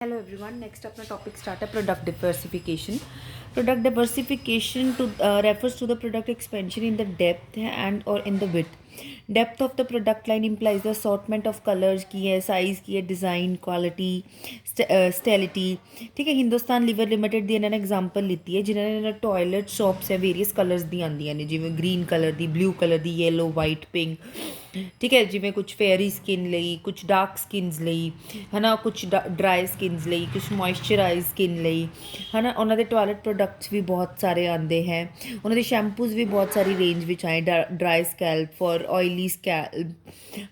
Hello everyone. Next अपना topic start है product diversification. Product diversification to refers to the product expansion in the depth and or in the width. Depth of the product line implies the assortment of colors की है, size की है, design, quality, stability. ठीक है. Hindustan liver limited ਦੀ ਇਹਨਾਂ ਨੇ example ਲਿੱਤੀ ਹੈ ਜਿਨ੍ਹਾਂ ਨੇ ਟੋਇਲਟ ਸ਼ਾਪਸ ਹੈ ਵੇਰੀਅਸ ਕਲਰਸ ਦੀ ਆਉਂਦੀਆਂ ਨੇ ਜਿਵੇਂ ਗ੍ਰੀਨ ਕਲਰ ਦੀ, ਬਲੂ ਕਲਰ ਦੀ, ਯੈਲੋ, ਵਾਈਟ, ਪਿੰਕ. ਠੀਕ ਹੈ. ਜਿਵੇਂ ਕੁਝ ਫੇਅਰੀ ਸਕਿਨ ਲਈ, ਕੁਝ ਡਾਰਕ ਸਕਿਨਸ ਲਈ ਹੈ ਨਾ, ਕੁਝ ਡਰਾਈ ਸਕਿਨਸ ਲਈ, ਕੁਝ ਮੋਇਸਚਰਾਈਜ਼ ਸਕਿਨ ਲਈ ਹੈ ਨਾ. ਉਹਨਾਂ ਦੇ ਟੋਇਲਟ ਪ੍ਰੋਡਕਟਸ ਵੀ ਬਹੁਤ ਸਾਰੇ ਆਉਂਦੇ ਹੈ. ਉਹਨਾਂ ਦੇ ਸ਼ੈਂਪੂਜ਼ ਵੀ ਬਹੁਤ ਸਾਰੀ ਰੇਂਜ ਵਿੱਚ ਆਏ. Dry scalp, for oily scalp,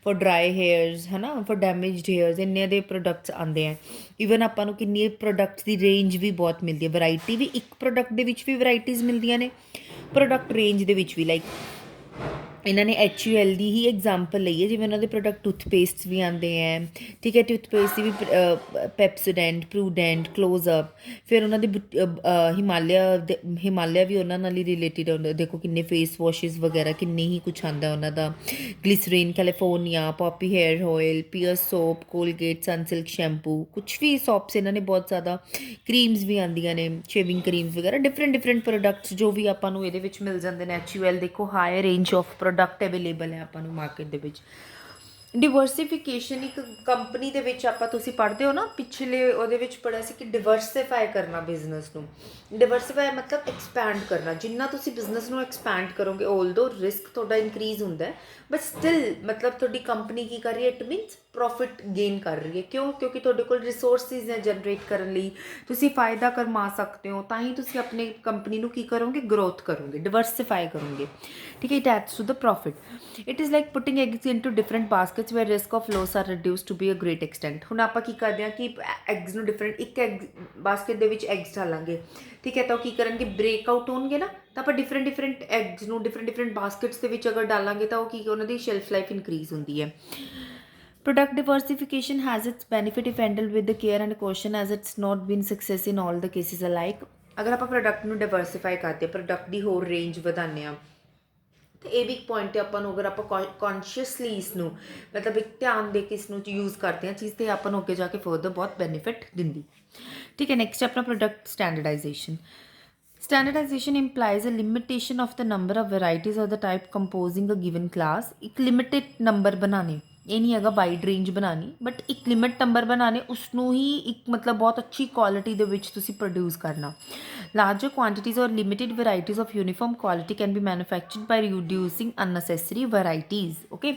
for dry hairs ਹੈ ਨਾ, ਫॉर ਡੈਮੇਜਡ ਹੇਅਰਸ. ਇੰਨੇ ਦੇ ਪ੍ਰੋਡਕਟਸ ਆਉਂਦੇ ਹੈ. ਈਵਨ ਆਪਾਂ ਨੂੰ ਕਿੰਨੀ ਪ੍ਰੋਡਕਟਸ ਦੀ ਰੇਂਜ ਵੀ ਬਹੁਤ ਮਿਲਦੀ ਹੈ. ਵੈਰਾਈਟੀ ਵੀ, ਇੱਕ ਪ੍ਰੋਡਕਟ ਦੇ ਵਿੱਚ ਵੀ ਵੈਰਾਈਟੀਜ਼ ਮਿਲਦੀਆਂ ਨੇ, ਪ੍ਰੋਡਕਟ ਰੇਂਜ ਦੇ ਵਿੱਚ ਵੀ. ਲਾਈਕ ਇਹਨਾਂ ਨੇ HUL ਦੀ ਹੀ ਐਗਜ਼ਾਮਪਲ ਲਈ ਹੈ. ਜਿਵੇਂ ਉਹਨਾਂ ਦੇ ਪ੍ਰੋਡਕਟ ਟੂਥਪੇਸਟਸ ਵੀ ਆਉਂਦੇ ਹੈ. ਠੀਕ ਹੈ. ਟੂਥਪੇਸਟ ਦੀ ਵੀ ਪੈਪਸੋਡੈਂਟ, ਪ੍ਰੂਡੈਂਟ, ਕਲੋਜ਼ਅਪ. ਫਿਰ ਉਹਨਾਂ ਦੇ ਹਿਮਾਲਿਆ ਵੀ ਉਹਨਾਂ ਨਾਲ ਹੀ ਰਿਲੇਟਿਡ ਹੁੰਦਾ. ਦੇਖੋ ਕਿੰਨੇ ਫੇਸ ਵਾਸ਼ਿਸ ਵਗੈਰਾ, ਕਿੰਨੇ ਹੀ ਕੁਛ ਆਉਂਦਾ ਉਹਨਾਂ ਦਾ. Glycerin, California, poppy hair oil, Pears soap, Colgate, Sunsilk shampoo, ਕੁਛ ਵੀ ਸੋਪਸ ਇਹਨਾਂ ਨੇ ਬਹੁਤ ਜ਼ਿਆਦਾ. ਕਰੀਮਸ ਵੀ ਆਉਂਦੀਆਂ ਨੇ, ਸ਼ੇਵਿੰਗ ਕਰੀਮਸ ਵਗੈਰਾ, ਡਿਫਰੈਂਟ ਪ੍ਰੋਡਕਟਸ ਜੋ ਵੀ ਆਪਾਂ ਨੂੰ ਇਹਦੇ ਵਿੱਚ ਮਿਲ ਜਾਂਦੇ ਨੇ. HUL ਦੇਖੋ higher range of product available ਹੈ ਆਪਾਂ ਨੂੰ ਮਾਰਕੀਟ ਦੇ ਵਿੱਚ. ਡਿਵਰਸੀਫਿਕੇਸ਼ਨ ਇੱਕ ਕੰਪਨੀ ਦੇ ਵਿੱਚ ਆਪਾਂ, ਤੁਸੀਂ ਪੜ੍ਹਦੇ ਹੋ ਨਾ, ਪਿਛਲੇ ਉਹਦੇ ਵਿੱਚ ਪੜ੍ਹਿਆ ਸੀ ਕਿ ਡਿਵਰਸੀਫਾਈ ਕਰਨਾ ਬਿਜ਼ਨਸ ਨੂੰ. ਡਿਵਰਸੀਫਾਈ ਮਤਲਬ ਐਕਸਪੈਂਡ ਕਰਨਾ. ਜਿੰਨਾ ਤੁਸੀਂ ਬਿਜ਼ਨਸ ਨੂੰ ਐਕਸਪੈਂਡ ਕਰੋਗੇ, ਆਲਦੋ ਰਿਸਕ ਤੁਹਾਡਾ ਇਨਕਰੀਜ਼ ਹੁੰਦਾ ਹੈ, ਬਟ ਸਟਿਲ ਮਤਲਬ ਤੁਹਾਡੀ ਕੰਪਨੀ ਕੀ ਕਰ ਰਹੀ ਹੈ, ਇਟ ਮੀਨਸ ਪ੍ਰੋਫਿਟ ਗੇਨ ਕਰ ਰਹੀ ਹੈ. ਕਿਉਂ? ਕਿਉਂਕਿ ਤੁਹਾਡੇ ਕੋਲ ਰਿਸੋਰਸਿਸ ਹੈ ਜਨਰੇਟ ਕਰਨ ਲਈ, ਤੁਸੀਂ ਫਾਇਦਾ ਕਮਾ ਸਕਦੇ ਹੋ. ਤਾਂ ਹੀ ਤੁਸੀਂ ਆਪਣੀ ਕੰਪਨੀ ਨੂੰ ਕੀ ਕਰੋਗੇ, ਗਰੋਥ ਕਰੋਗੇ, ਡਿਵਰਸੀਫਾਈ ਕਰੋਗੇ. ਠੀਕ ਹੈ. It adds to the profit. It is like putting eggs into different baskets where risk of loss are reduce to be a great extent. ਹੁਣ ਆਪਾਂ ਕੀ ਕਰਦੇ ਹਾਂ ਕਿ ਐਗਸ ਨੂੰ ਇੱਕ ਐਗ ਬਾਸਕਟ ਦੇ ਵਿੱਚ ਐਗਸ ਡਾਲਾਂਗੇ. ਠੀਕ ਹੈ. ਤਾਂ ਉਹ ਕੀ ਕਰਨਗੇ, ਬ੍ਰੇਕ ਆਊਟ ਹੋਣਗੇ ਨਾ. ਤਾਂ ਆਪਾਂ ਡਿਫਰੈਂਟ ਐਗਸ ਨੂੰ ਡਿਫਰੈਂਟ ਬਾਸਕਟਸ ਦੇ ਵਿੱਚ ਅਗਰ ਡਾਲਾਂਗੇ ਤਾਂ ਉਹ ਕੀ, ਉਹਨਾਂ ਦੀ ਸ਼ੈਲਫ ਲਾਈਫ ਇਨਕਰੀਜ਼ ਹੁੰਦੀ ਹੈ. Product diversification has its benefit if handled with the care and caution, as it's not been success in all the cases alike. ਅਗਰ ਆਪਾਂ ਪ੍ਰੋਡਕਟ ਨੂੰ ਡਿਵਰਸੀਫਾਈ ਕਰਦੇ, ਪ੍ਰੋਡਕਟ ਦੀ ਹੋਰ ਰੇਂਜ ਵਧਾਉਂਦੇ ਹਾਂ, ਅਤੇ ਇਹ ਵੀ ਇੱਕ ਪੁਆਇੰਟ ਹੈ ਆਪਾਂ ਨੂੰ, ਅਗਰ ਆਪਾਂ ਕੌਨਸ਼ੀਅਸਲੀ ਇਸ ਨੂੰ ਮਤਲਬ ਇੱਕ ਧਿਆਨ ਦੇ ਕੇ ਇਸ ਨੂੰ ਯੂਜ਼ ਕਰਦੇ ਹਾਂ ਚੀਜ਼, ਤੇ ਆਪਾਂ ਨੂੰ ਅੱਗੇ ਜਾ ਕੇ ਫਰਦਰ ਬਹੁਤ ਬੈਨੀਫਿਟ ਦਿੰਦੀ. ਠੀਕ ਹੈ. ਨੈਕਸਟ ਆਪਣਾ product ਸਟੈਂਡਰਡਾਈਜੇਸ਼ਨ. Standardization implies a limitation of the number of varieties or the type composing a given class. ਇੱਕ ਲਿਮਿਟਿਡ ਨੰਬਰ ਬਣਾਉਣੇ, ਇਹ ਨਹੀਂ ਹੈਗਾ ਵਾਈਡ ਰੇਂਜ ਬਣਾਉਣੀ, ਬਟ ਇੱਕ ਲਿਮਿਟ ਨੰਬਰ ਬਣਾਉਣੇ, ਉਸ ਨੂੰ ਹੀ ਇੱਕ ਮਤਲਬ ਬਹੁਤ ਅੱਛੀ ਕੁਆਲਿਟੀ ਦੇ ਵਿੱਚ ਤੁਸੀਂ ਪ੍ਰੋਡਿਊਸ ਕਰਨਾ. Larger quantities or limited varieties of uniform quality can be manufactured by reducing unnecessary varieties. Okay.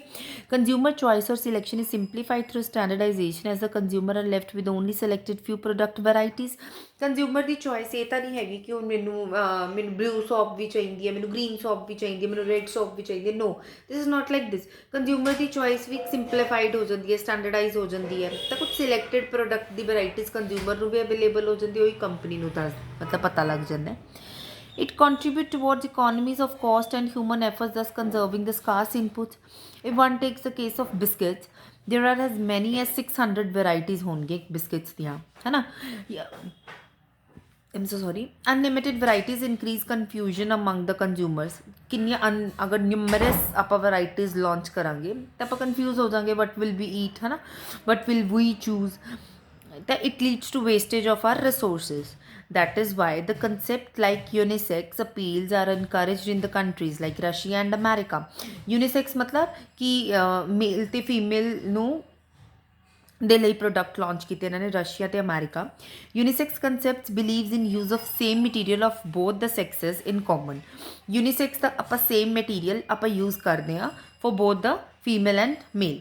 Consumer choice or selection is simplified through standardization, as the consumer are left with only selected few product varieties. Consumer ਦੀ choice ਇਹ ਤਾਂ ਨਹੀਂ ਹੈਗੀ ਕਿ ਉਹ ਮੈਨੂੰ blue ਸੌਪ ਵੀ ਚਾਹੀਦੀ ਹੈ, ਮੈਨੂੰ ਗ੍ਰੀਨ ਸੌਪ ਵੀ ਚਾਹੀਦੀ ਹੈ, ਮੈਨੂੰ ਰੈੱਡ ਸੌਪ ਵੀ ਚਾਹੀਦੀ ਹੈ. No, this is not like this. Consumer ਦੀ ਚੋਇਸ ਵੀ ਸਿੰਪਲੀਫਾਈਡ ਹੋ ਜਾਂਦੀ ਹੈ, ਸਟੈਂਡਰਡਾਈਜ਼ ਹੋ ਜਾਂਦੀ ਹੈ. ਤਾਂ ਕੁਝ ਸਿਲੈਕਟਡ ਪ੍ਰੋਡਕਟ ਦੀ ਵੈਰਾਈਟੀਜ਼ ਕੰਜ਼ਿਊਮਰ ਨੂੰ ਵੀ ਅਵੇਲੇਬਲ ਹੋ ਜਾਂਦੀ, ਉਹੀ ਕੰਪਨੀ ਨੂੰ ਤਾਂ ਮਤਲਬ ਪਤਾ ਲੱਗ ਜਾਂਦਾ. It contributes towards economies of cost and human efforts, thus conserving the scarce inputs. If one takes the case of biscuits, there are as many as 600 varieties ਹੋਣਗੇ ਬਿਸਕਿਟਸ ਦੀਆਂ, ਹੈ ਨਾ. I'm so sorry. Unlimited varieties increase confusion among the consumers. ਕਿੰਨੀਆਂ ਅਗਰ ਨਿਊਮਰਸ ਆਪਾਂ varieties launch ਕਰਾਂਗੇ ਤਾਂ ਆਪਾਂ ਕਨਫਿਊਜ਼ ਹੋ ਜਾਵਾਂਗੇ, ਵਟ ਵਿਲ ਬੀ ਈਟ, ਹੈ ਨਾ, ਵਟ ਵਿਲ ਵੀ ਚੂਜ਼. ਤਾਂ it leads to wastage of our resources. That is why the concept like unisex appeals are encouraged in the countries like Russia and America. Unisex ਮਤਲਬ ਕਿ ਮੇਲ ਅਤੇ female ਨੂੰ ਦੇ ਲਈ product launch ਕੀਤੇ ਇਹਨਾਂ ਨੇ ਰਸ਼ੀਆ ਅਤੇ America. Unisex concepts believes in use of same material of both the sexes in common. Unisex ਦਾ ਆਪਾਂ ਸੇਮ ਮਟੀਰੀਅਲ ਆਪਾਂ ਯੂਜ਼ ਕਰਦੇ ਹਾਂ for both the female and male.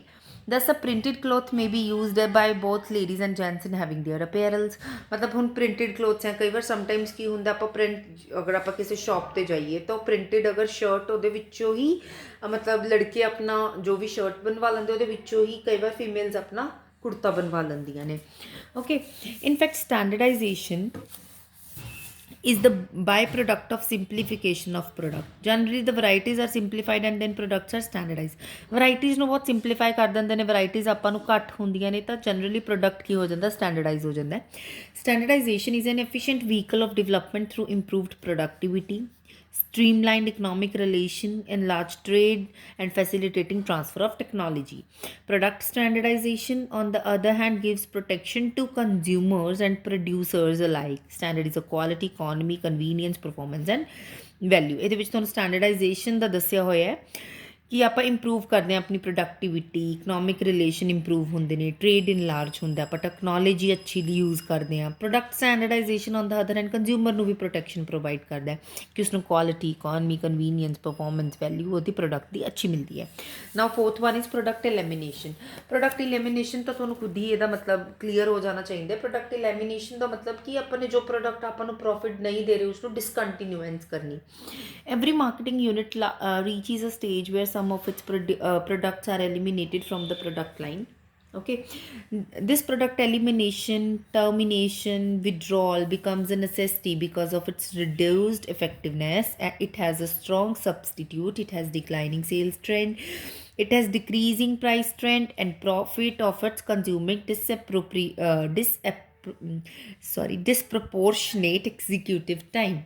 Thus a printed cloth may be used by both ladies and gents in having their apparels. ਮਤਲਬ ਹੁਣ printed clothes ਹੈ, ਕਈ ਵਾਰ sometimes ਕੀ ਹੁੰਦਾ, ਆਪਾਂ ਪ੍ਰਿੰਟ ਅਗਰ ਆਪਾਂ ਕਿਸੇ ਸ਼ੌਪ 'ਤੇ ਜਾਈਏ ਤਾਂ ਉਹ ਪ੍ਰਿੰਟਡ ਅਗਰ ਸ਼ਰਟ ਉਹਦੇ ਵਿੱਚੋਂ ਹੀ ਮਤਲਬ ਲੜਕੇ ਆਪਣਾ ਜੋ ਵੀ ਸ਼ਰਟ ਬਣਵਾ ਲੈਂਦੇ, ਉਹਦੇ ਵਿੱਚੋਂ ਹੀ ਕਈ ਵਾਰ ਫੀਮੇਲਸ ਆਪਣਾ ਕੁੜਤਾ ਬਣਵਾ ਲੈਂਦੀਆਂ ਨੇ. Okay. In fact standardisation is the byproduct of simplification of product. Generally the varieties are simplified and then products are standardized. Varieties ਨੂੰ ਬਹੁਤ simplify ਕਰ ਦਿੰਦੇ ਨੇ, varieties ਆਪਾਂ ਨੂੰ ਘੱਟ ਹੁੰਦੀਆਂ ਨੇ, ਤਾਂ generally product ਕੀ ਹੋ ਜਾਂਦਾ, standardize ਹੋ ਜਾਂਦਾ. Standardization is an efficient vehicle of development through improved productivity, streamlined economic relation, enlarged trade, and facilitating transfer of technology. Product standardization, on the other hand, gives protection to consumers and producers alike. Standard is a quality, economy, convenience, performance, and value. ਇਹਦੇ ਵਿੱਚ ਤੁਹਾਨੂੰ ਸਟੈਂਡਰਡਾਈਜੇਸ਼ਨ ਦਾ ਦੱਸਿਆ ਹੋਇਆ ਹੈ ਕਿ ਆਪਾਂ improve ਕਰਦੇ ਹਾਂ ਆਪਣੀ ਪ੍ਰੋਡਕਟਿਵਿਟੀ, ਇਕਨੋਮਿਕ ਰਿਲੇਸ਼ਨ ਇੰਪਰੂਵ ਹੁੰਦੇ ਨੇ, ਟ੍ਰੇਡ ਇਨਲਾਰਜ ਹੁੰਦਾ, ਆਪਾਂ ਟੈਕਨੋਲੋਜੀ ਅੱਛੀ ਯੂਜ਼ ਕਰਦੇ ਹਾਂ। Product standardisation on the other hand consumer ਨੂੰ ਵੀ ਪ੍ਰੋਟੈਕਸ਼ਨ ਪ੍ਰੋਵਾਈਡ ਕਰਦਾ ਕਿ ਉਸਨੂੰ quality, economy, convenience, performance, value ਉਹਦੀ ਪ੍ਰੋਡਕਟ ਦੀ ਅੱਛੀ ਮਿਲਦੀ ਹੈ। Now fourth one is product elimination. Product elimination ਤਾਂ ਤੁਹਾਨੂੰ ਖੁਦ ਹੀ ਇਹਦਾ ਮਤਲਬ ਕਲੀਅਰ ਹੋ ਜਾਣਾ ਚਾਹੀਦਾ। ਪ੍ਰੋਡਕਟ ਐਲੀਮੀਨੇਸ਼ਨ ਦਾ ਮਤਲਬ ਕਿ ਆਪਾਂ ਨੇ ਜੋ ਪ੍ਰੋਡਕਟ ਆਪਾਂ ਨੂੰ ਪ੍ਰੋਫਿਟ ਨਹੀਂ ਦੇ ਰਹੇ ਉਸਨੂੰ ਡਿਸਕੰਟੀਨਿਊਐਂਸ ਕਰਨੀ। Every marketing unit reaches a stage where some of its products are eliminated from the product line. Okay, this product elimination, termination, withdrawal becomes a necessity because of its reduced effectiveness. It has a strong substitute, it has declining sales trend, it has decreasing price trend, and profit of its consuming disproportionate executive time.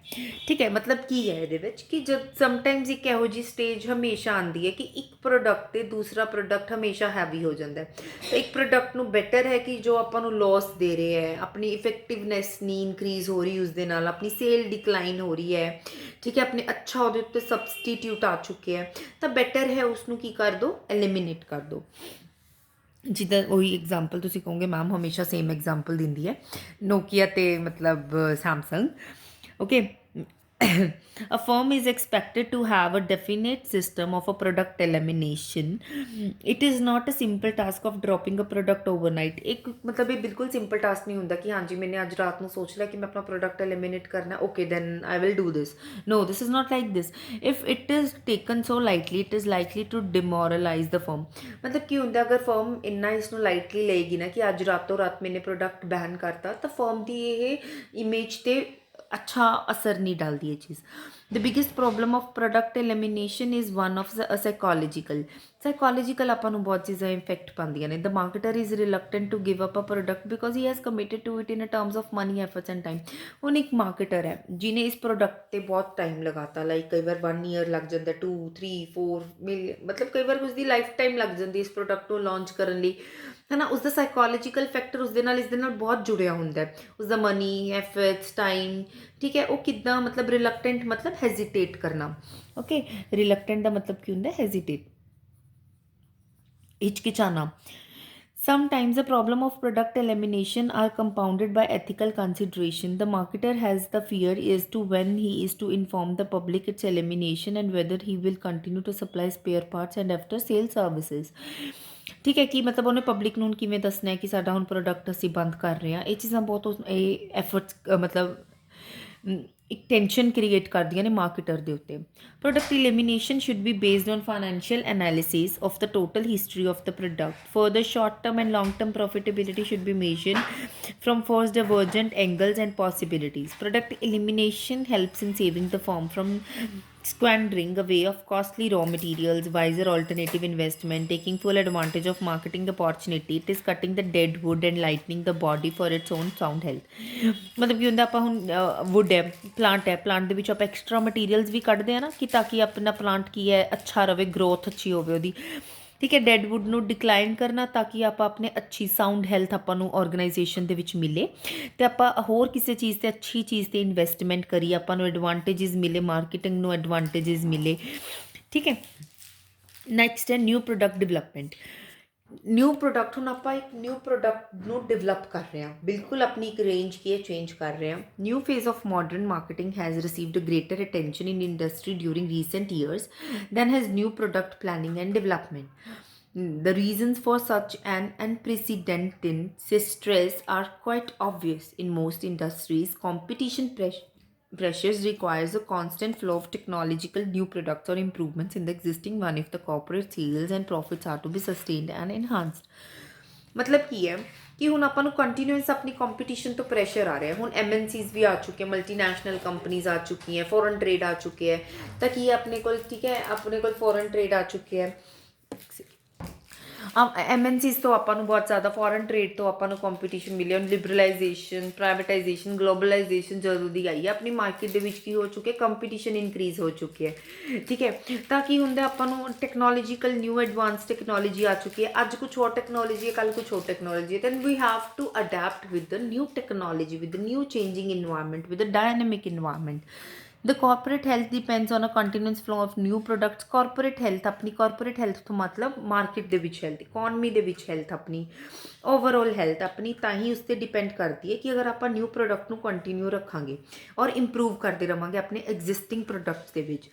ਠੀਕ ਹੈ, ਮਤਲਬ ਕੀ ਹੈ ਇਹਦੇ ਵਿੱਚ ਕਿ ਜਦ ਸਮਟਾਈਮਜ਼ ਇੱਕ ਇਹੋ ਜਿਹੀ ਸਟੇਜ ਹਮੇਸ਼ਾ ਆਉਂਦੀ ਹੈ ਕਿ ਇੱਕ ਪ੍ਰੋਡਕਟ ਤੇ ਦੂਸਰਾ ਪ੍ਰੋਡਕਟ ਹਮੇਸ਼ਾ ਹੈਵੀ ਹੋ ਜਾਂਦਾ ਤਾਂ ਇੱਕ ਪ੍ਰੋਡਕਟ ਨੂੰ ਬੈਟਰ ਹੈ ਕਿ ਜੋ ਆਪਾਂ ਨੂੰ ਲੋਸ ਦੇ ਰਿਹਾ ਹੈ, ਆਪਣੀ ਇਫੈਕਟਿਵਨੈਸ ਨਹੀਂ ਇਨਕਰੀਜ਼ ਹੋ ਰਹੀ, ਉਸਦੇ ਨਾਲ ਆਪਣੀ ਸੇਲ ਡਿਕਲਾਈਨ ਹੋ ਰਹੀ ਹੈ। ਠੀਕ ਹੈ, ਆਪਣੇ ਅੱਛਾ ਉਹਦੇ ਉੱਤੇ ਸਬਸਟੀਟਿਊਟ ਆ ਚੁੱਕਿਆ ਹੈ ਤਾਂ ਬੈਟਰ ਹੈ ਉਸਨੂੰ ਕੀ ਕਰ ਦਿਓ, ਐਲੀਮੀਨੇਟ ਕਰ ਦਿਓ। ਜਿੱਦਾਂ ਉਹੀ ਐਗਜ਼ਾਮਪਲ ਤੁਸੀਂ ਕਹੋਗੇ ਮੈਮ ਹਮੇਸ਼ਾ ਸੇਮ ਐਗਜ਼ਾਮਪਲ ਦਿੰਦੀ ਹੈ, ਨੋਕੀਆ ਅਤੇ ਮਤਲਬ Samsung. Okay, a firm is expected to have a definite system of a product elimination. It is not a simple task of dropping a product overnight. ਇੱਕ ਮਤਲਬ ਇਹ ਬਿਲਕੁਲ ਸਿੰਪਲ ਟਾਸਕ ਨਹੀਂ ਹੁੰਦਾ ਕਿ ਹਾਂਜੀ ਮੈਨੇ ਅੱਜ ਰਾਤ ਨੂੰ ਸੋਚ ਲਿਆ ਕਿ ਮੈਂ ਆਪਣਾ ਪ੍ਰੋਡਕਟ ਐਲੀਮੀਨੇਟ ਕਰਨਾ, okay then I will do this. No, this is not like this. If it is taken so lightly it is likely to demoralise the firm. ਮਤਲਬ ਕੀ ਹੁੰਦਾ, ਅਗਰ ਫਰਮ ਇੰਨਾ ਇਸ ਨੂੰ ਲਾਈਟਲੀ ਲਏਗੀ ਨਾ ਕਿ ਅੱਜ ਰਾਤੋਂ ਰਾਤ ਮੈਨੇ ਪ੍ਰੋਡਕਟ ਬੈਨ ਕਰਤਾ ਤਾਂ ਫਰਮ ਦੀ ਇਹ ਇਮੇਜ 'ਤੇ अच्छा असर नहीं डालती ये चीज़। The biggest problem of product elimination is one of psychological ਆਪਾਂ ਨੂੰ ਬਹੁਤ ਚੀਜ਼ਾਂ ਇਫੈਕਟ ਪਾਉਂਦੀਆਂ ਨੇ। The marketer is reluctant to give up a product because he has committed to it in terms of money, efforts and time. ਹੁਣ ਇੱਕ ਮਾਰਕੀਟਰ ਹੈ ਜਿਹਨੇ ਇਸ ਪ੍ਰੋਡਕਟ 'ਤੇ ਬਹੁਤ ਟਾਈਮ ਲਗਾਤਾ, ਲਾਈਕ ਕਈ ਵਾਰ 1 ਈਅਰ ਲੱਗ ਜਾਂਦਾ, 2, 3, 4 ਮਤਲਬ ਕਈ ਵਾਰ ਉਸਦੀ ਲਾਈਫ ਟਾਈਮ ਲੱਗ ਜਾਂਦੀ ਇਸ ਪ੍ਰੋਡਕਟ ਨੂੰ ਲਾਂਚ ਕਰਨ ਲਈ, ਹੈ ਨਾ। ਉਸਦਾ ਸਾਈਕੋਲੋਜੀਕਲ ਫੈਕਟਰ ਉਸਦੇ ਨਾਲ ਇਸ ਦੇ ਨਾਲ ਬਹੁਤ ਜੁੜਿਆ ਹੁੰਦਾ, ਉਸਦਾ ਮਨੀ, ਐਫਰਟਸ, ਟਾਈਮ। ਠੀਕ ਹੈ, ਉਹ ਕਿੱਦਾਂ ਮਤਲਬ ਰਿਲਕਟੈਂਟ ਮਤਲਬ ਹੈਜ਼ੀਟੇਟ ਕਰਨਾ। ਓਕੇ, ਰਿਲਕਟੈਂਟ ਦਾ ਮਤਲਬ ਕੀ ਹੁੰਦਾ, ਹੈਜ਼ੀਟੇਟ, हिचकिचाना। Sometimes the problem of product elimination are compounded by ethical consideration. The marketer has the fear as to when he is to inform the public its elimination and whether he will continue to supply spare parts and after sale services. ਠੀਕ ਹੈ, ਕਿ ਮਤਲਬ ਉਹਨੇ public ਨੂੰ ਕਿਵੇਂ ਦੱਸਣਾ ਹੈ ਕਿ ਸਾਡਾ ਹੁਣ ਪ੍ਰੋਡਕਟ ਅਸੀਂ ਬੰਦ ਕਰ ਰਹੇ ਹਾਂ। ਇਹ ਚੀਜ਼ਾਂ ਬਹੁਤ ਇਹ ਐਫਰਟਸ ਮਤਲਬ ਇੱਕ ਟੈਂਸ਼ਨ ਕ੍ਰੀਏਟ ਕਰਦੀਆਂ ਨੇ ਮਾਰਕੀਟਰ ਦੇ ਉੱਤੇ। Product elimination should be based on financial analysis of the total history of the product. Further short term and long term profitability should be measured from first divergent angles and possibilities. Product elimination helps in saving the firm from squandering away of costly raw materials, wiser alternative investment, taking full advantage of marketing opportunity. It is cutting the dead wood and lightening the body for its own sound health. ਮਤਲਬ ਕੀ ਹੁੰਦਾ, ਆਪਾਂ ਹੁਣ wood ਹੈ, plant ਹੈ, plant ਦੇ ਵਿੱਚ ਆਪਾਂ ਐਕਸਟਰਾ ਮਟੀਰੀਅਲਸ ਵੀ ਕੱਢਦੇ ਹਾਂ ਨਾ ਕਿ ਤਾਂ ਕਿ ਆਪਣਾ ਪਲਾਂਟ ਕੀ ਹੈ ਅੱਛਾ ਰਵੇ, ਗਰੋਥ ਅੱਛੀ ਹੋਵੇ ਉਹਦੀ। ਠੀਕ ਹੈ, ਡੈਡ ਵੁੱਡ ਨੂੰ ਡਿਕਲਾਈਨ ਕਰਨਾ ਤਾਂ ਕਿ ਆਪਾਂ ਆਪਣੇ ਅੱਛੀ ਸਾਊਂਡ ਹੈਲਥ ਆਪਾਂ ਨੂੰ ਆਰਗੇਨਾਈਜੇਸ਼ਨ ਦੇ ਵਿੱਚ ਮਿਲੇ ਅਤੇ ਆਪਾਂ ਹੋਰ ਕਿਸੇ ਚੀਜ਼ 'ਤੇ ਅੱਛੀ ਚੀਜ਼ 'ਤੇ ਇਨਵੈਸਟਮੈਂਟ ਕਰੀਏ, ਆਪਾਂ ਨੂੰ ਐਡਵਾਂਟੇਜਿਸ ਮਿਲੇ, ਮਾਰਕੀਟਿੰਗ ਨੂੰ ਐਡਵਾਂਟੇਜਿਸ ਮਿਲੇ। ਠੀਕ ਹੈ, ਨੈਕਸਟ ਹੈ new product development. New product, ਹੁਣ ਆਪਾਂ ਇੱਕ ਨਿਊ ਪ੍ਰੋਡਕਟ ਨੂੰ ਡਿਵੈਲਪ ਕਰ ਰਹੇ ਹਾਂ, ਬਿਲਕੁਲ ਆਪਣੀ ਇੱਕ ਰੇਂਜ ਕੀ ਹੈ ਚੇਂਜ ਕਰ ਰਹੇ ਹਾਂ। New phase of modern marketing has received greater attention in industry during recent years than has new product planning and development. The reasons for such an unprecedented stress are quite obvious. In most industries, competition pressures requires a constant flow of technological new products or improvements in the existing one if the corporate sales and profits are to be sustained and enhanced. ਮਤਲਬ ਕੀ ਹੈ ਕਿ ਹੁਣ ਆਪਾਂ ਨੂੰ continuous ਆਪਣੀ competition ਤੋਂ pressure ਆ ਰਿਹਾ। ਹੁਣ MNCs ਵੀ ਆ ਚੁੱਕੇ, ਮਲਟੀਨੈਸ਼ਨਲ ਕੰਪਨੀਜ਼ ਆ ਚੁੱਕੀਆਂ, ਫੋਰਨ ਟ੍ਰੇਡ ਆ ਚੁੱਕੇ ਹੈ ਤਾਂ ਕੀ ਆਪਣੇ ਕੋਲ, ਠੀਕ ਹੈ, ਆਪਣੇ ਕੋਲ ਫੋਰਨ ਟ੍ਰੇਡ ਆ ਚੁੱਕੇ ਹੈ। MNCs ਤੋਂ ਆਪਾਂ ਨੂੰ ਬਹੁਤ ਜ਼ਿਆਦਾ ਫੋਰਨ ਟ੍ਰੇਡ ਤੋਂ ਆਪਾਂ ਨੂੰ ਕੰਪੀਟੀਸ਼ਨ ਮਿਲਿਆ, ਲਿਬਰਲਾਈਜੇਸ਼ਨ, ਪ੍ਰਾਈਵੇਟਾਈਜੇਸ਼ਨ, ਗਲੋਬਲਾਈਜੇਸ਼ਨ ਜਦੋਂ ਦੀ ਆਈ ਹੈ ਆਪਣੀ ਮਾਰਕੀਟ ਦੇ ਵਿੱਚ ਕੀ ਹੋ ਚੁੱਕਿਆ, ਕੰਪੀਟੀਸ਼ਨ ਇਨਕਰੀਜ਼ ਹੋ ਚੁੱਕੀ ਹੈ। ਠੀਕ ਹੈ, ਤਾਂ ਕੀ ਹੁੰਦਾ ਆਪਾਂ ਨੂੰ ਟੈਕਨੋਲੋਜੀਕਲ ਨਿਊ ਐਡਵਾਂਸ ਟੈਕਨੋਲੋਜੀ ਆ ਚੁੱਕੀ ਹੈ, ਅੱਜ ਕੁਛ ਹੋਰ ਟੈਕਨੋਲੋਜੀ ਹੈ, ਕੱਲ ਕੁਛ ਹੋਰ ਟੈਕਨੋਲੋਜੀ ਹੈ, then we have to adapt with the new technology, with the new changing environment, with the dynamic environment. The corporate health depends on a continuous flow of new products। corporate health ਆਪਣੀ corporate health ਤੋਂ ਮਤਲਬ market ਦੇ ਵਿੱਚ health, economy ਦੇ ਵਿੱਚ health, ਆਪਣੀ overall health ਆਪਣੀ ਤਾਂ ਹੀ ਉਸ 'ਤੇ ਡਿਪੈਂਡ ਕਰਦੀ ਹੈ ਕਿ ਅਗਰ ਆਪਾਂ ਨਿਊ ਪ੍ਰੋਡਕਟ ਨੂੰ ਕੰਟੀਨਿਊ ਰੱਖਾਂਗੇ ਔਰ ਇੰਪਰੂਵ ਕਰਦੇ ਰਹਾਂਗੇ ਆਪਣੇ ਐਗਜ਼ਿਸਟਿੰਗ ਪ੍ਰੋਡਕਟਸ ਦੇ ਵਿੱਚ।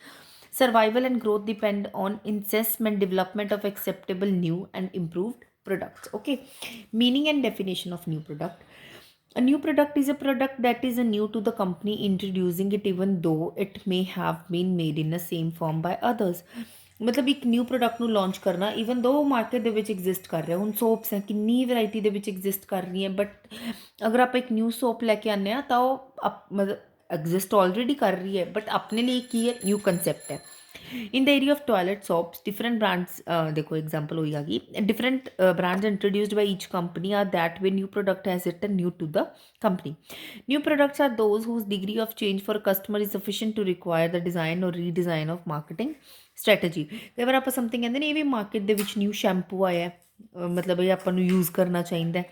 Survival and growth depend on investment, development of acceptable new and improved products। Okay, meaning and definition of new product. A new product is a product that is new to the company, introducing it even though it may have been made in the same form by others। ਮਤਲਬ ਇੱਕ new product ਨੂੰ launch ਕਰਨਾ even ਦੋ market ਦੇ ਵਿੱਚ exist ਕਰ ਰਿਹਾ। ਹੁਣ ਸੋਪਸ ਹੈ, ਕਿੰਨੀ ਵੈਰਾਈਟੀ ਦੇ ਵਿੱਚ ਐਗਜ਼ਿਸਟ ਕਰ ਰਹੀ ਹੈ, ਬਟ ਅਗਰ ਆਪਾਂ ਇੱਕ ਨਿਊ ਸੋਪ ਲੈ ਕੇ ਆਉਂਦੇ ਹਾਂ ਤਾਂ ਉਹ ਮਤਲਬ ਐਗਜ਼ਿਸਟ ਆਲਰੇਡੀ ਕਰ ਰਹੀ ਹੈ, ਬਟ ਆਪਣੇ ਲਈ ਕੀ ਹੈ, ਨਿਊ ਕੰਸੈਪਟ ਹੈ। In the area of toilet soaps, different brands, देखो example होई आ गई, different brands introduced by each company are that way new product has written new to the company। New products are those whose degree of change for a customer is sufficient to require the design or redesign of marketing strategy। ਕਈ ਵਾਰ ਆਪਾਂ something ਕਹਿੰਦੇ ਨੇ ਇਹ ਵੀ market ਦੇ ਵਿੱਚ new shampoo ਆਇਆ, ਮਤਲਬ ਇਹ ਆਪਾਂ ਨੂੰ ਯੂਜ਼ ਕਰਨਾ ਚਾਹੀਦਾ,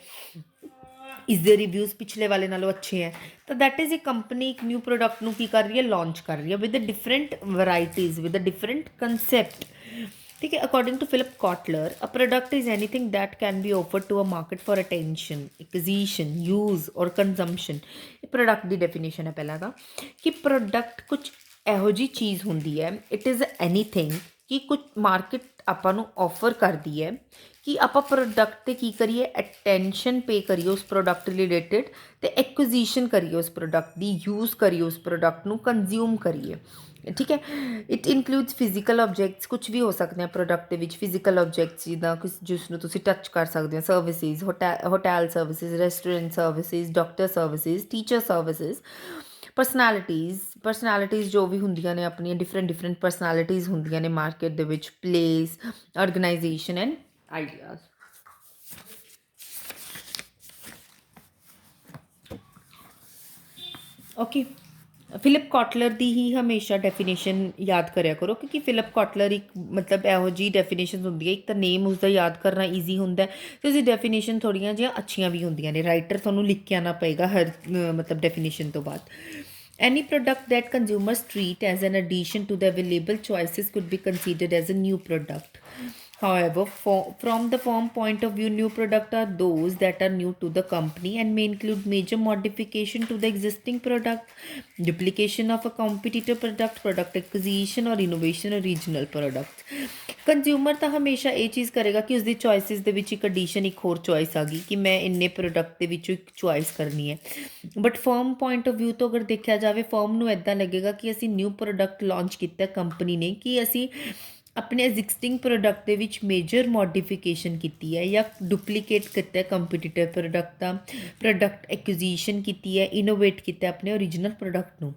ਇਸਦੇ ਰਿਵਿਊਜ਼ ਪਿਛਲੇ ਵਾਲੇ ਨਾਲੋਂ ਅੱਛੇ ਹੈ, ਤਾਂ ਦੈਟ ਇਜ਼ ਇਹ ਕੰਪਨੀ ਇੱਕ ਨਿਊ ਪ੍ਰੋਡਕਟ ਨੂੰ ਕੀ ਕਰ ਰਹੀ ਹੈ, ਲਾਂਚ ਕਰ ਰਹੀ ਹੈ with different varieties, with different concept. ਠੀਕ ਹੈ, according to Philip Kotler a product is anything that can be offered to a market for attention, acquisition, use or consumption. ਇਹ ਪ੍ਰੋਡਕਟ ਦੀ ਡੈਫੀਨੇਸ਼ਨ ਹੈ ਪਹਿਲਾਂ ਤਾਂ, ਕਿ ਪ੍ਰੋਡਕਟ ਕੁਛ ਇਹੋ ਜਿਹੀ ਚੀਜ਼ ਹੁੰਦੀ ਹੈ, ਇਟ ਇਜ਼ ਐਨੀਥਿੰਗ ਕਿ ਕੁਝ ਮਾਰਕੀਟ ਆਪਾਂ ਨੂੰ ਆਫਰ ਕਰਦੀ ਹੈ ਕਿ ਆਪਾਂ ਪ੍ਰੋਡਕਟ 'ਤੇ ਕੀ ਕਰੀਏ, ਅਟੈਂਸ਼ਨ ਪੇ ਕਰੀਏ ਉਸ ਪ੍ਰੋਡਕਟ ਰਿਲੇਟਿਡ, ਅਤੇ ਐਕੁਜੀਸ਼ਨ ਕਰੀਏ ਉਸ ਪ੍ਰੋਡਕਟ ਦੀ, ਯੂਜ਼ ਕਰੀਏ ਉਸ ਪ੍ਰੋਡਕਟ ਨੂੰ, ਕੰਜ਼ਿਊਮ ਕਰੀਏ। ਠੀਕ ਹੈ, ਇਟ ਇਨਕਲੂਡਸ ਫਿਜ਼ੀਕਲ ਆਬਜੈਕਟਸ, ਕੁਛ ਵੀ ਹੋ ਸਕਦੇ ਆ ਪ੍ਰੋਡਕਟ ਦੇ ਵਿੱਚ, ਫਿਜ਼ੀਕਲ ਆਬਜੈਕਟਸ ਜਿੱਦਾਂ ਜਿਸ ਨੂੰ ਤੁਸੀਂ ਟੱਚ ਕਰ ਸਕਦੇ ਹੋ, services, hotel services, restaurant services, doctor services, teacher services. Personalities ਜੋ ਵੀ ਹੁੰਦੀਆਂ ਨੇ ਆਪਣੀਆਂ, ਡਿਫਰੈਂਟ ਪਰਸਨੈਲਿਟੀਜ਼ ਹੁੰਦੀਆਂ ਨੇ ਮਾਰਕੀਟ ਦੇ ਵਿੱਚ, place, organisation and ideas. Okay, Philip Kotler ਦੀ ਹੀ ਹਮੇਸ਼ਾ ਡੈਫੀਨੇਸ਼ਨ ਯਾਦ ਕਰਿਆ ਕਰੋ, ਕਿਉਂਕਿ ਫਿਲਿਪ ਕੋਟਲਰ ਇੱਕ ਮਤਲਬ ਇਹੋ ਜਿਹੀ ਡੈਫੀਨੇਸ਼ਨ ਹੁੰਦੀ ਹੈ, ਇੱਕ ਤਾਂ ਨੇਮ ਉਸਦਾ ਯਾਦ ਕਰਨਾ ਈਜ਼ੀ ਹੁੰਦਾ ਅਤੇ ਉਸਦੀ ਡੈਫੀਨੇਸ਼ਨ ਥੋੜ੍ਹੀਆਂ ਜਿਹੀਆਂ ਅੱਛੀਆਂ ਵੀ ਹੁੰਦੀਆਂ ਨੇ। ਰਾਈਟਰ ਤੁਹਾਨੂੰ ਲਿਖ ਕੇ ਆਉਣਾ ਪਏਗਾ ਹਰ ਮਤਲਬ ਡੈਫੀਨੇਸ਼ਨ ਤੋਂ ਬਾਅਦ। Any product that consumers treat as an addition to the available choices could be considered as a new product। However, from the form point of view, new products are those that are new to the company and may include major modification to the existing product, duplication of a competitor product, product acquisition or innovation of regional products। Consumer ਤਾਂ ਹਮੇਸ਼ਾ ਇਹ ਚੀਜ਼ ਕਰੇਗਾ ਕਿ ਉਸਦੀ choices ਦੇ ਵਿੱਚ ਇੱਕ ਐਡੀਸ਼ਨ, ਇੱਕ ਹੋਰ ਚੋਇਸ ਆ ਗਈ ਕਿ ਮੈਂ ਇੰਨੇ ਪ੍ਰੋਡਕਟ ਦੇ ਵਿੱਚੋਂ ਇੱਕ ਚੋਇਸ ਕਰਨੀ ਹੈ। But firm point of view ਤੋਂ ਅਗਰ ਦੇਖਿਆ ਜਾਵੇ, ਫਰਮ ਨੂੰ ਇੱਦਾਂ ਲੱਗੇਗਾ ਕਿ ਅਸੀਂ ਨਿਊ ਪ੍ਰੋਡਕਟ ਲਾਂਚ ਕੀਤਾ ਕੰਪਨੀ ਨੇ, ਕਿ ਅਸੀਂ ਆਪਣੇ ਐਗਜ਼ਿਸਟਿੰਗ ਪ੍ਰੋਡਕਟ ਦੇ ਵਿੱਚ ਮੇਜਰ ਮੋਡੀਫਿਕੇਸ਼ਨ ਕੀਤੀ ਹੈ ਜਾਂ ਡੁਪਲੀਕੇਟ ਕੀਤਾ ਕੰਪੀਟੀਟਰ ਪ੍ਰੋਡਕਟ ਦਾ, ਪ੍ਰੋਡਕਟ ਐਕੁਜੀਸ਼ਨ ਕੀਤੀ ਹੈ, ਇਨੋਵੇਟ ਕੀਤਾ ਆਪਣੇ ਓਰੀਜਨਲ ਪ੍ਰੋਡਕਟ ਨੂੰ।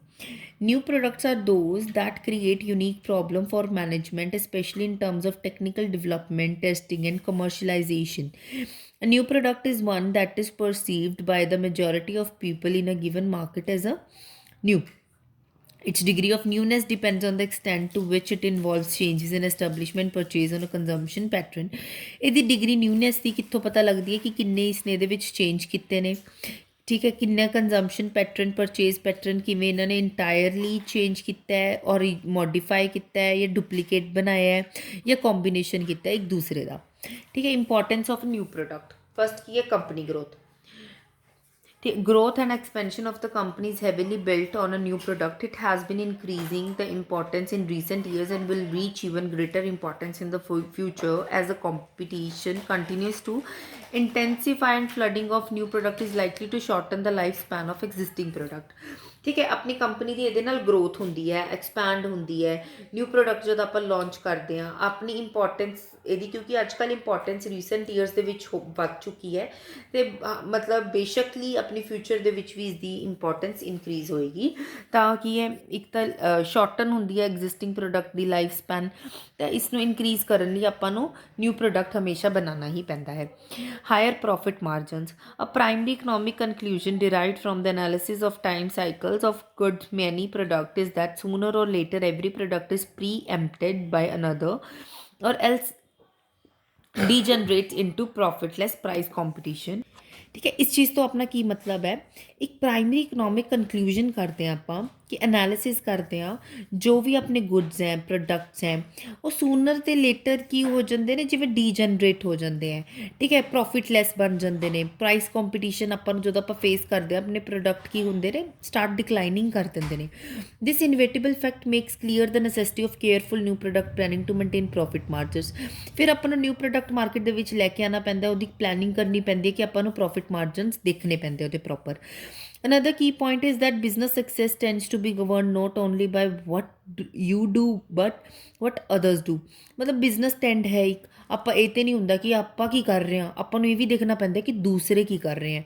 New products are those that create unique problem for management, especially in terms of technical development, testing and commercialization। A new product is one that is perceived by the majority of people in a given market as a new। Its degree of newness depends on the extent to which it involves changes in establishment, purchase or consumption pattern। ਇਹਦੀ degree ਨਿਊਨੈਸ ਦੀ ਕਿੱਥੋਂ ਪਤਾ ਲੱਗਦੀ ਹੈ ਕਿ ਕਿੰਨੇ ਇਸਨੇ ਇਹਦੇ ਵਿੱਚ ਚੇਂਜ ਕੀਤੇ ਨੇ। ਠੀਕ ਹੈ, ਕਿੰਨਾ ਕੰਜ਼ੰਪਸ਼ਨ ਪੈਟਰਨ, ਪਰਚੇਜ਼ ਪੈਟਰਨ ਕਿਵੇਂ ਇਹਨਾਂ ਨੇ ਇੰਟਾਇਰਲੀ ਚੇਂਜ ਕੀਤਾ ਹੈ ਔਰ ਮੋਡੀਫਾਈ ਕੀਤਾ ਹੈ, ਜਾਂ ਡੁਪਲੀਕੇਟ ਬਣਾਇਆ ਹੈ, ਜਾਂ ਕੰਬੀਨੇਸ਼ਨ ਕੀਤਾ ਇੱਕ ਦੂਸਰੇ ਦਾ। ਠੀਕ ਹੈ, importance of new product. First ਕੀ ਹੈ, company growth. Growth and expansion of the company is heavily built on a new product। It has been increasing the importance in recent years and will reach even greater importance in the future as the competition continues to intensify and flooding of new product is likely to shorten the lifespan of existing product। ਠੀਕ ਹੈ। ਆਪਣੀ company ਦੀ ਇਹਦੇ ਨਾਲ growth ਹੁੰਦੀ ਹੈ, expand ਹੁੰਦੀ ਹੈ। New product ਜਦੋਂ ਆਪਾਂ ਲਾਂਚ ਕਰਦੇ ਹਾਂ, ਆਪਣੀ ਇੰਪੋਰਟੈਂਸ ਇਹਦੀ, ਕਿਉਂਕਿ ਅੱਜ ਕੱਲ੍ਹ ਇੰਪੋਰਟੈਂਸ ਰੀਸੈਂਟ ਈਅਰਸ ਦੇ ਵਿੱਚ ਵੱਧ ਚੁੱਕੀ ਹੈ, ਅਤੇ ਮਤਲਬ ਬੇਸ਼ੱਕਲੀ ਆਪਣੀ ਫਿਊਚਰ ਦੇ ਵਿੱਚ ਵੀ ਇਸਦੀ ਇੰਪੋਰਟੈਂਸ ਇਨਕਰੀਜ਼ ਹੋਏਗੀ। ਤਾਂ ਕੀ ਹੈ, ਇੱਕ ਤਾਂ ਸ਼ਾਰਟਨ ਹੁੰਦੀ ਹੈ ਐਗਜ਼ਿਸਟਿੰਗ ਪ੍ਰੋਡਕਟ ਦੀ ਲਾਈਫ ਸਪੈਨ, ਤਾਂ ਇਸ ਨੂੰ ਇਨਕਰੀਜ਼ ਕਰਨ ਲਈ ਆਪਾਂ ਨੂੰ ਨਿਊ ਪ੍ਰੋਡਕਟ ਹਮੇਸ਼ਾ ਬਣਾਉਣਾ ਹੀ ਪੈਂਦਾ ਹੈ। Higher profit margins, a primary economic conclusion derived from the analysis of time cycles of good many product is that sooner or later every product is preempted by another or else degenerates into profitless price competition। ठीक है, इस चीज़ तो अपना की मतलब है, एक primary economic conclusion करते हैं ਆਪਾਂ ਕਿ ਐਨਾਲਿਸਿਸ ਕਰਦੇ ਹਾਂ ਜੋ ਵੀ ਆਪਣੇ ਗੁੱਡਸ ਹੈ, ਪ੍ਰੋਡਕਟਸ ਹੈ, ਉਹ ਸੂਨਰ ਤੇ ਲੇਟਰ ਕੀ ਹੋ ਜਾਂਦੇ ਨੇ, ਜਿਵੇਂ ਡੀਜਨਰੇਟ ਹੋ ਜਾਂਦੇ ਹੈ। ਠੀਕ ਹੈ, ਪ੍ਰੋਫਿਟਲੈਸ ਬਣ ਜਾਂਦੇ ਨੇ। ਪ੍ਰਾਈਸ ਕੰਪੀਟੀਸ਼ਨ ਆਪਾਂ ਨੂੰ ਜਦੋਂ ਆਪਾਂ ਫੇਸ ਕਰਦੇ ਹਾਂ, ਆਪਣੇ ਪ੍ਰੋਡਕਟ ਕੀ ਹੁੰਦੇ ਨੇ, ਸਟਾਰਟ ਡਿਕਲਾਈਨਿੰਗ ਕਰ ਦਿੰਦੇ ਨੇ। This inevitable fact makes clear the necessity of careful new product planning to maintain profit margins. ਫਿਰ ਆਪਾਂ ਨੂੰ ਨਿਊ ਪ੍ਰੋਡਕਟ ਮਾਰਕੀਟ ਦੇ ਵਿੱਚ ਲੈ ਕੇ ਆਉਣਾ ਪੈਂਦਾ, ਉਹਦੀ ਪਲੈਨਿੰਗ ਕਰਨੀ ਪੈਂਦੀ ਹੈ ਕਿ ਆਪਾਂ ਨੂੰ ਪ੍ਰੋਫਿਟ ਮਾਰਜਨਸ ਦੇਖਣੇ ਪੈਂਦੇ ਉਹਦੇ proper. Another key point is that business success tends to be governed not only by what you do but what others do। ਮਤਲਬ ਬਿਜ਼ਨਸ ਟੈਂਡ ਹੈ ਇੱਕ, ਆਪਾਂ ਇਹ ਤੇ ਨਹੀਂ ਹੁੰਦਾ ਕਿ ਆਪਾਂ ਕੀ ਕਰ ਰਹੇ ਹਾਂ, ਆਪਾਂ ਨੂੰ ਇਹ ਵੀ ਦੇਖਣਾ ਪੈਂਦਾ ਕਿ ਦੂਸਰੇ ਕੀ ਕਰ ਰਹੇ ਹੈ।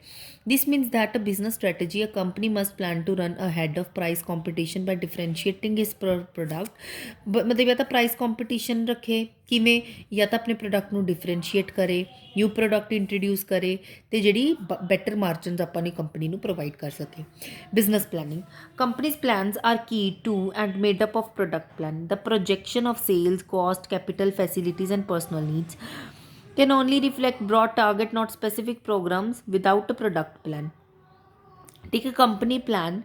This means that a business strategy, a company must plan to run ahead of price competition by differentiating his product. ਮਤਲਬ ਜਾਂ ਤਾਂ ਪ੍ਰਾਈਸ ਕੰਪੀਟੀਸ਼ਨ ਰੱਖੇ ਕਿਵੇਂ, ਜਾਂ ਤਾਂ ਆਪਣੇ ਪ੍ਰੋਡਕਟ ਨੂੰ ਡਿਫਰੈਂਸ਼ੀਏਟ ਕਰੇ, ਨਿਊ ਪ੍ਰੋਡਕਟ ਇੰਟਰੋਡਿਊਸ ਕਰੇ, ਅਤੇ ਜਿਹੜੀ ਬੈਟਰ ਮਾਰਜਨਸ ਆਪਾਂ ਨੇ ਕੰਪਨੀ ਨੂੰ ਪ੍ਰੋਵਾਈਡ ਕਰ ਸਕੇ। Business planning, companies plans are key to and made up of product plan. The projection of sales, cost, capital, facilities and personal needs can only reflect broad target, not specific programs without a product plan। Take a company plan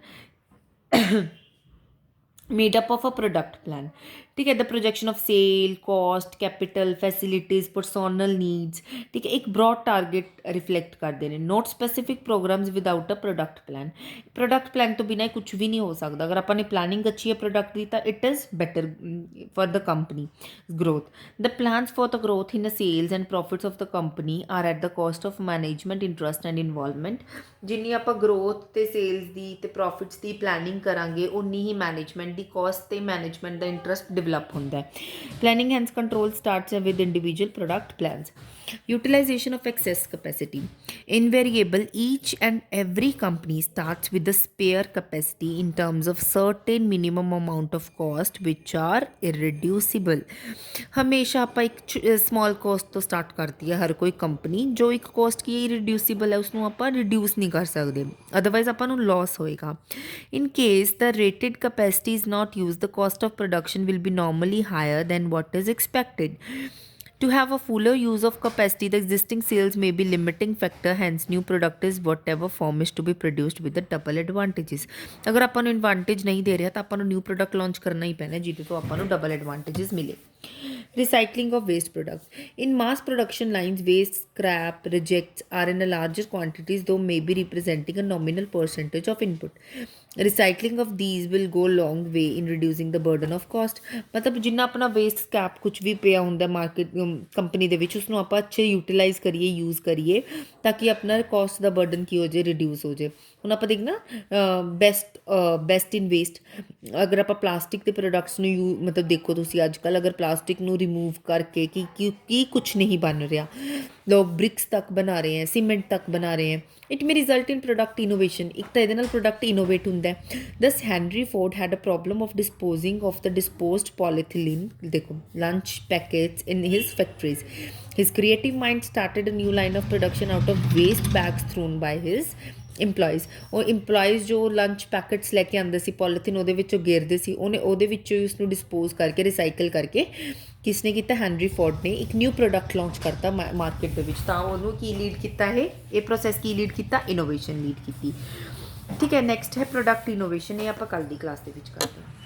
made up of a product plan। ठीक है, the projection of sale, cost, capital, facilities, personnel needs. ठीक है, एक broad target reflect करते हैं, not specific programs without a product plan. Product plan तो बिना कुछ भी नहीं हो सकता। अगर अपनी प्लानिंग अच्छी है प्रोडक्ट की, तो it is better for the company growth. The plans for the growth in the sales and profits of the company are at the cost of management interest and involvement. जिन्नी आप growth ते sales की ते profits की planning करांगे, उन्नी ही management की कॉस्ट ते मैनेजमेंट का इंटरस्ट डिवेलप होता है। Planning hence control starts with individual product plans. Utilization of excess capacity, invariable each and every company starts with the spare capacity in terms of certain minimum amount of cost which are irreducible। हमेशा ਆਪਾਂ ਇੱਕ small cost ਤੋਂ start ਕਰਦੀ ਹੈ ਹਰ ਕੋਈ company, ਜੋ ਇੱਕ cost ਕੀ irreducible ਹੈ ਉਸਨੂੰ ਆਪਾਂ reduce ਨਹੀਂ ਕਰ ਸਕਦੇ, otherwise ਆਪਾਂ ਨੂੰ loss ਹੋਏਗਾ। In case the rated capacity is not used, the cost of production will be normally higher than what is expected। To have a fuller use of capacity, the existing sales may be limiting factor, hence new product is whatever form is to be produced with the double advantages। अगर ਆਪਾਂ ਨੂੰ advantage ਨਹੀਂ ਦੇ ਰਿਹਾ ਤਾਂ ਆਪਾਂ ਨੂੰ new product launch ਕਰਨਾ ਹੀ ਪੈਣਾ ਜਿਹਦੇ ਤੋਂ ਆਪਾਂ ਨੂੰ double advantages ਮਿਲੇ। Recycling of waste products, in mass production lines waste, scrap, rejects are in a larger quantities, though may be representing a nominal percentage of input। Recycling of these will go long way in reducing the burden of cost। मतलब जिन्ना अपना waste scrap कुछ भी पिया होंगे market company ਦੇ ਵਿੱਚ ਉਸਨੂੰ ਆਪਾਂ ਅੱਛੇ ਯੂਟਿਲਾਈਜ਼ ਕਰੀਏ, ਯੂਜ਼ ਕਰੀਏ ਤਾਂ ਕਿ ਆਪਣਾ ਕੋਸਟ ਦਾ ਬਰਡਨ ਕੀ ਹੋ ਜਾਏ, ਰਿਡਿਊਸ ਹੋ ਜਾਏ। ਹੁਣ ਆਪਾਂ ਦੇਖਣਾ ਬੈਸਟ ਇਨ ਵੇਸਟ, ਅਗਰ ਆਪਾਂ ਪਲਾਸਟਿਕ ਦੇ ਪ੍ਰੋਡਕਟਸ ਨੂੰ ਮਤਲਬ ਦੇਖੋ ਤੁਸੀਂ ਅੱਜ ਕੱਲ੍ਹ ਅਗਰ ਪਲਾਸਟਿਕ ਨੂੰ ਰਿਮੂਵ ਕਰਕੇ ਕੀ ਕੁਛ ਨਹੀਂ ਬਣ ਰਿਹਾ, ਲੋਕ ਬ੍ਰਿਕਸ ਤੱਕ ਬਣਾ ਰਹੇ ਹੈ, ਸੀਮੈਂਟ ਤੱਕ ਬਣਾ ਰਹੇ ਹੈ। It may result in product innovation, ਇੱਕ ਤਾਂ ਇਹਦੇ ਨਾਲ ਪ੍ਰੋਡਕਟ ਇਨੋਵੇਟ ਹੁੰਦਾ। Thus Henry Ford had a problem of disposing of the disposed polyethylene, ਦੇਖੋ lunch packets in his factories. His creative mind started a new line of production out of waste bags thrown by his employees। ਉਹ employees ਜੋ lunch packets ਲੈ ਕੇ ਆਉਂਦੇ ਸੀ polythene ਉਹਦੇ ਵਿੱਚੋਂ ਗੇਰਦੇ ਸੀ, ਉਹਨੇ ਉਹਦੇ ਵਿੱਚੋਂ ਹੀ ਉਸਨੂੰ ਡਿਸਪੋਜ਼ ਕਰਕੇ ਰਿਸਾਈਕਲ ਕਰਕੇ ਕਿਸ ਨੇ ਕੀਤਾ, ਹੈਨਰੀ ਫੋਰਡ ਨੇ ਇੱਕ ਨਿਊ ਪ੍ਰੋਡਕਟ ਲਾਂਚ ਕਰਤਾ ਮਾਰਕੀਟ ਦੇ ਵਿੱਚ। ਤਾਂ ਉਹਨੂੰ ਕੀ ਲੀਡ ਕੀਤਾ, ਇਹ ਪ੍ਰੋਸੈਸ ਕੀ ਲੀਡ ਕੀਤਾ, ਇਨੋਵੇਸ਼ਨ ਲੀਡ ਕੀਤੀ। ਠੀਕ ਹੈ, ਨੈਕਸਟ ਹੈ ਪ੍ਰੋਡਕਟ ਇਨੋਵੇਸ਼ਨ, ਇਹ ਆਪਾਂ ਕੱਲ੍ਹ ਦੀ ਕਲਾਸ ਦੇ ਵਿੱਚ ਕਰਦੇ ਹਾਂ।